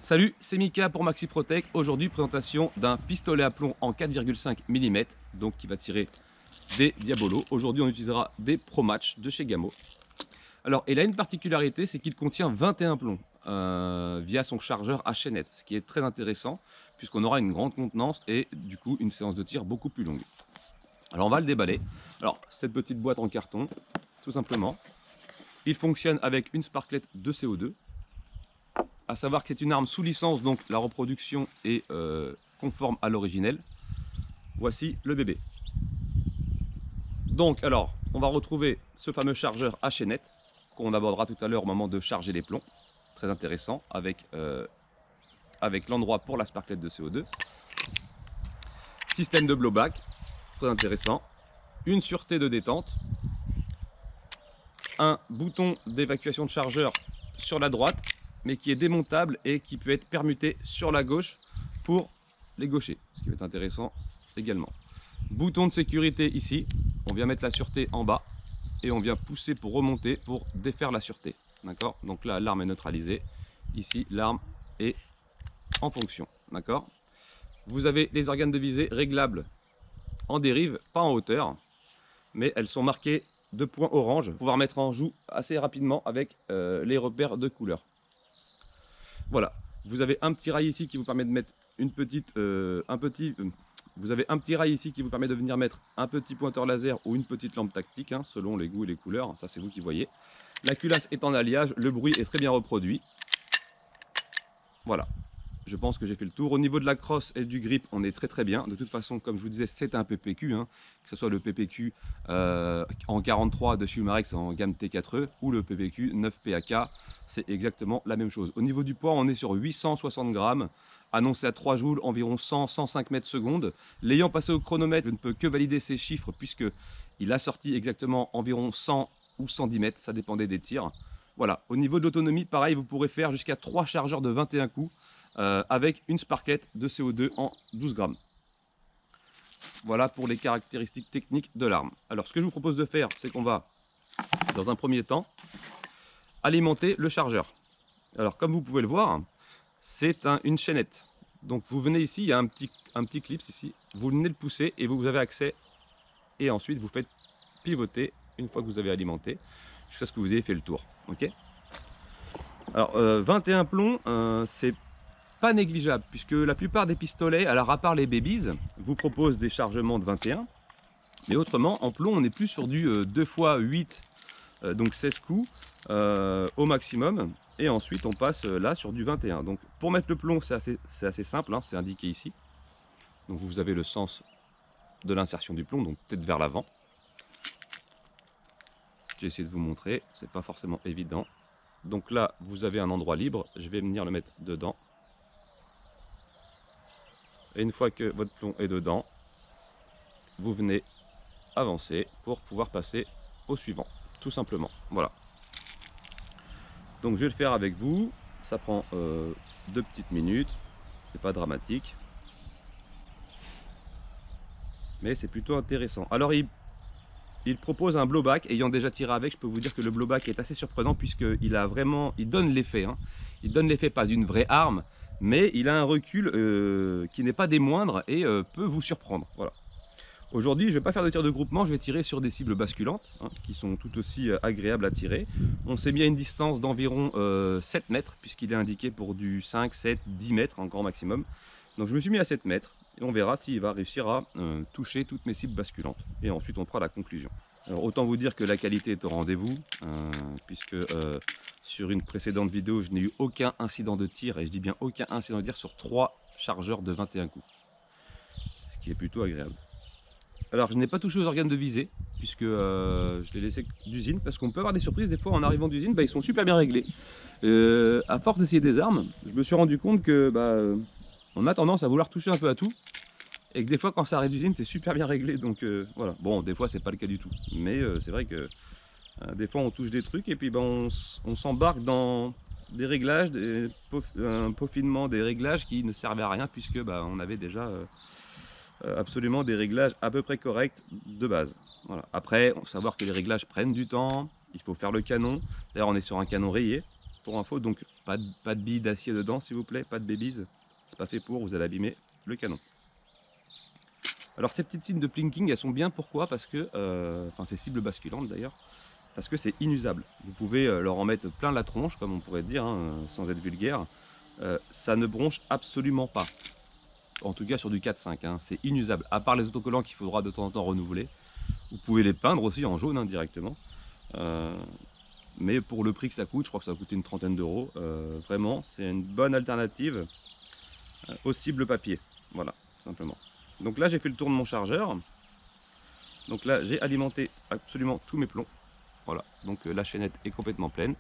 Salut, c'est Mika pour Maxi Protect. Aujourd'hui, présentation d'un pistolet à plomb en 4,5 mm, donc qui va tirer des Diabolos. Aujourd'hui, on utilisera des Pro Match de chez Gamo. Alors, il a une particularité, c'est qu'il contient 21 plombs via son chargeur à chaînette, ce qui est très intéressant puisqu'on aura une grande contenance et du coup une séance de tir beaucoup plus longue. Alors, on va le déballer. Alors, cette petite boîte en carton, tout simplement. Il fonctionne avec une sparklette de CO2. À savoir que c'est une arme sous licence, donc la reproduction est conforme à l'originel. Voici le bébé. Donc alors, on va retrouver ce fameux chargeur à chaînette qu'on abordera tout à l'heure au moment de charger les plombs. Très intéressant, avec l'endroit pour la sparklette de CO2. Système de blowback, très intéressant. Une sûreté de détente. Un bouton d'évacuation de chargeur sur la droite, mais qui est démontable et qui peut être permuté sur la gauche pour les gauchers, ce qui va être intéressant également. Bouton de sécurité ici, on vient mettre la sûreté en bas et on vient pousser pour remonter pour défaire la sûreté. D'accord? Donc là, l'arme est neutralisée. Ici, l'arme est en fonction. D'accord? Vous avez les organes de visée réglables en dérive, pas en hauteur, mais elles sont marquées de points orange pour pouvoir mettre en joue assez rapidement avec les repères de couleur. Voilà, vous avez un petit rail ici qui vous permet de mettre une petite, vous avez un petit rail ici qui vous permet de venir mettre un petit pointeur laser ou une petite lampe tactique, hein, selon les goûts et les couleurs, ça c'est vous qui voyez. La culasse est en alliage, le bruit est très bien reproduit. Voilà, je pense que j'ai fait le tour. Au niveau de la crosse et du grip, on est très bien. De toute façon, comme je vous disais, c'est un PPQ, hein, que ce soit le PPQ en 43 de chez Umarex en gamme T4E ou le PPQ 9PAK, c'est exactement la même chose. Au niveau du poids, on est sur 860 grammes, annoncé à 3 joules, environ 100-105 mètres secondes. L'ayant passé au chronomètre, je ne peux que valider ces chiffres puisque il a sorti exactement environ 100 ou 110 mètres, ça dépendait des tirs. Voilà, au niveau de l'autonomie, pareil, vous pourrez faire jusqu'à 3 chargeurs de 21 coups. Avec une sparklette de CO2 en 12 grammes. Voilà pour les caractéristiques techniques de l'arme. Alors ce que je vous propose de faire, c'est qu'on va, dans un premier temps, alimenter le chargeur. Alors comme vous pouvez le voir, c'est une chaînette. Donc vous venez ici, il y a un petit clip ici, vous venez le pousser et vous avez accès. Et ensuite vous faites pivoter, une fois que vous avez alimenté, jusqu'à ce que vous ayez fait le tour. Ok. Alors 21 plombs, c'est pas négligeable puisque la plupart des pistolets, alors à part les babies, vous proposent des chargements de 21, mais autrement en plomb on est plus sur du 2 x 8, donc 16 coups au maximum, et ensuite on passe là sur du 21. Donc pour mettre le plomb c'est assez simple, hein, c'est indiqué ici. Donc vous avez le sens de l'insertion du plomb, donc peut-être vers l'avant. J'ai essayé de vous montrer, c'est pas forcément évident. Donc là vous avez un endroit libre, je vais venir le mettre dedans. Et une fois que votre plomb est dedans, vous venez avancer pour pouvoir passer au suivant, tout simplement. Voilà. Donc je vais le faire avec vous. Ça prend 2 petites minutes. C'est pas dramatique. Mais c'est plutôt intéressant. Alors il propose un blowback. Ayant déjà tiré avec, je peux vous dire que le blowback est assez surprenant puisqu'il a vraiment, il donne l'effet. Hein. Il donne l'effet pas d'une vraie arme, mais il a un recul qui n'est pas des moindres et peut vous surprendre. Voilà. Aujourd'hui, je ne vais pas faire de tir de groupement, je vais tirer sur des cibles basculantes, hein, qui sont tout aussi agréables à tirer. On s'est mis à une distance d'environ 7 mètres, puisqu'il est indiqué pour du 5, 7, 10 mètres en grand maximum. Donc je me suis mis à 7 mètres, et on verra s'il va réussir à toucher toutes mes cibles basculantes. Et ensuite, on fera la conclusion. Alors autant vous dire que la qualité est au rendez-vous, puisque sur une précédente vidéo, je n'ai eu aucun incident de tir, et je dis bien aucun incident de tir sur 3 chargeurs de 21 coups. Ce qui est plutôt agréable. Alors je n'ai pas touché aux organes de visée, puisque je l'ai laissé d'usine, parce qu'on peut avoir des surprises des fois en arrivant d'usine, ils sont super bien réglés. À force d'essayer des armes, je me suis rendu compte que on a tendance à vouloir toucher un peu à tout, et que des fois quand ça arrive d'usine c'est super bien réglé, donc voilà. Bon, des fois c'est pas le cas du tout, mais c'est vrai que des fois on touche des trucs et puis on s'embarque dans des réglages, un peaufinement des réglages qui ne servaient à rien, puisque on avait déjà absolument des réglages à peu près corrects de base. Voilà. Après, on savoir que les réglages prennent du temps, il faut faire le canon. D'ailleurs, on est sur un canon rayé. pour info, donc pas de billes d'acier dedans s'il vous plaît, pas de babies, c'est pas fait pour, vous allez abîmer le canon. Alors ces petites cibles de plinking, elles sont bien, pourquoi? Parce que, enfin ces cibles basculantes d'ailleurs, parce que c'est inusable. Vous pouvez leur en mettre plein la tronche, comme on pourrait dire, hein, sans être vulgaire. Ça ne bronche absolument pas. En tout cas sur du 4-5, hein, c'est inusable. À part les autocollants qu'il faudra de temps en temps renouveler. Vous pouvez les peindre aussi en jaune, hein, directement. Mais pour le prix que ça coûte, je crois que ça va coûter une trentaine d'euros. Vraiment, c'est une bonne alternative aux cibles papier. Voilà, tout simplement. Donc là, j'ai fait le tour de mon chargeur. Donc là, j'ai alimenté absolument tous mes plombs. Voilà, donc la chaînette est complètement pleine.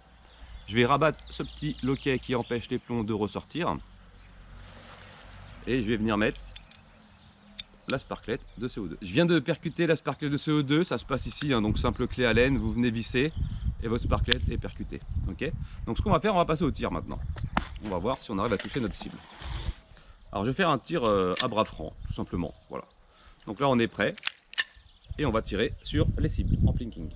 Je vais rabattre ce petit loquet qui empêche les plombs de ressortir. Et je vais venir mettre la sparklette de CO2. Je viens de percuter la sparklette de CO2, ça se passe ici, hein, donc simple clé Allen, vous venez visser et votre sparklette est percutée. Ok, donc ce qu'on va faire, on va passer au tir maintenant. On va voir si on arrive à toucher notre cible. Alors je vais faire un tir à bras franc, tout simplement. Voilà. Donc là on est prêt et on va tirer sur les cibles en plinking.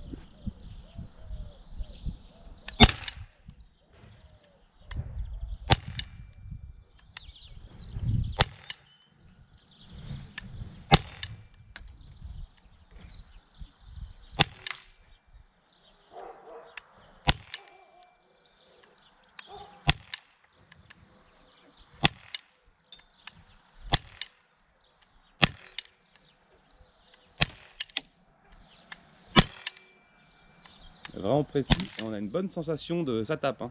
Vraiment précis et on a une bonne sensation de ça tape. Hein.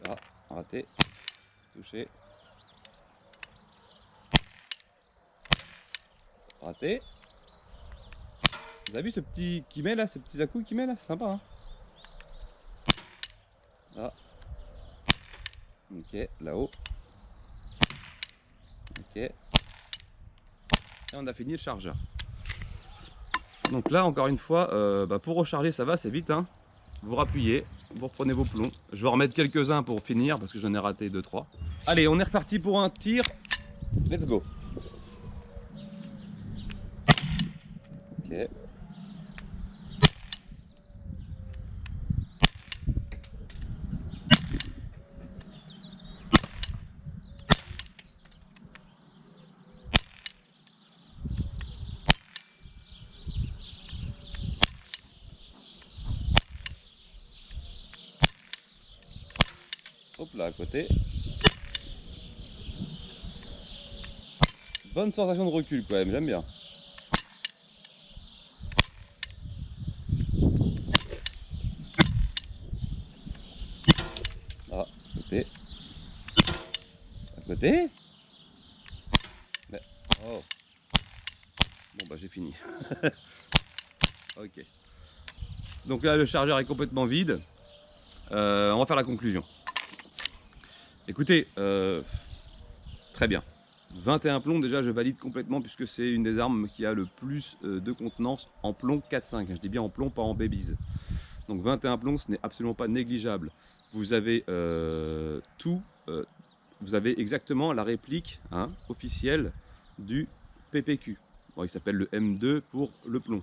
Ah, raté, touché, raté. Vous avez vu ce petit qui met là, ces petits à-coups qui met là, c'est sympa. Hein. Ah. Ok, là-haut. Ok. Et on a fini le chargeur. Donc là, encore une fois, pour recharger, ça va, c'est vite. Hein. Vous rappuyez, vous reprenez vos plombs. Je vais en remettre quelques-uns pour finir parce que j'en ai raté 2-3. Allez, on est reparti pour un tir. Let's go. Ok. Hop là, à côté. Bonne sensation de recul quand même, j'aime bien. Ah, à côté. À côté. Mais, oh. Bon bah j'ai fini. Ok. Donc là le chargeur est complètement vide. On va faire la conclusion. Écoutez, très bien. 21 plombs, déjà je valide complètement puisque c'est une des armes qui a le plus de contenance en plomb 4-5. Je dis bien en plomb, pas en babies. Donc 21 plombs, ce n'est absolument pas négligeable. Vous avez vous avez exactement la réplique officielle du PPQ. Bon, il s'appelle le M2 pour le plomb.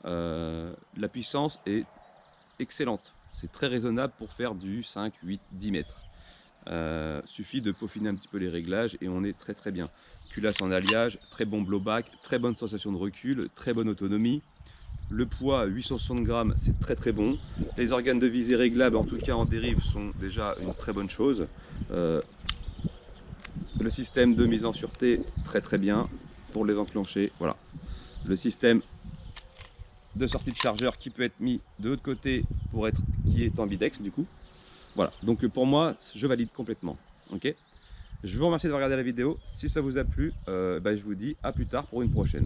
La puissance est excellente. C'est très raisonnable pour faire du 5, 8, 10 mètres. Suffit de peaufiner un petit peu les réglages et on est très très bien. Culasse en alliage, très bon blowback, très bonne sensation de recul, très bonne autonomie. Le poids 860 grammes, c'est très très bon. Les organes de visée réglables, en tout cas en dérive, sont déjà une très bonne chose. Le système de mise en sûreté, très très bien pour les enclencher. Voilà. Le système de sortie de chargeur qui peut être mis de l'autre côté pour être qui est ambidex du coup. Voilà, donc pour moi, je valide complètement. Ok. Je vous remercie de regarder la vidéo. Si ça vous a plu, je vous dis à plus tard pour une prochaine.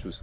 Tchuss.